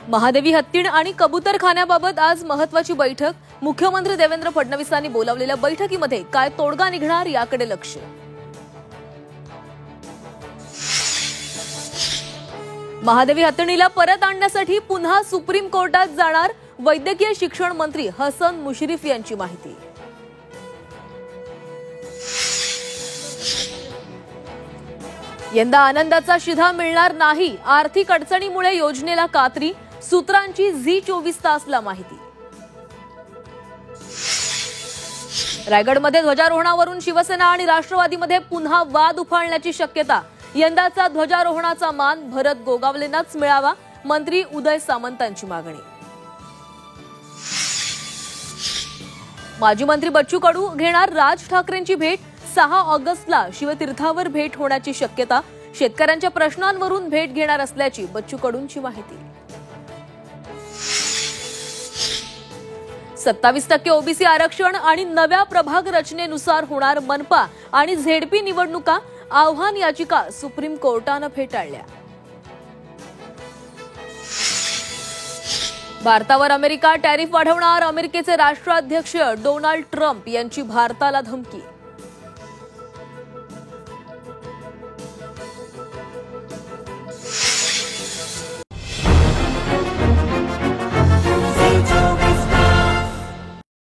महादेवी हत्तीण आणि कबूतरखान्याबाबत आज महत्त्वाची बैठक. मुख्यमंत्री देवेंद्र फडणवीसांनी बोलावलेल्या बैठकीमध्ये काय तोडगा निघणार याकडे लक्ष. महादेवी हत्तीणीला परत आणण्यासाठी पुन्हा सुप्रीम कोर्टात जाणार वैद्यकीय शिक्षण मंत्री हसन मुश्रीफ यांची माहिती. यंदा आनंदाचा शिधा मिळणार नाही, आर्थिक अडचणीमुळे योजनेला कात्री, सूत्रांची झी24 तासला माहिती. रायगडमध्ये ध्वजारोहणावरून शिवसेना आणि राष्ट्रवादीमध्ये पुन्हा वाद उफाळण्याची शक्यता. यंदाचा ध्वजारोहणाचा मान भरत गोगावलेंनाच मिळावा, मंत्री उदय सामंतांची मागणी. माजी मंत्री बच्चू कडू घेणार राज ठाकरेंची भेट. 6 ऑगस्टला शिवतीर्थावर भेट होण्याची शक्यता. शेतकऱ्यांच्या प्रश्नांवरून भेट घेणार असल्याची बच्चू कडूंची माहिती. 27% ओबीसी आरक्षण आणि नव्या प्रभाग रचनेनुसार होणार मनपा आणि झेडपी निवडणुका. आव्हान याचिका सुप्रीम कोर्टानं फेटाळल्या. भारतावर अमेरिका टॅरिफ वाढवणार. अमेरिकेचे राष्ट्राध्यक्ष डोनाल्ड ट्रम्प यांची भारताला धमकी.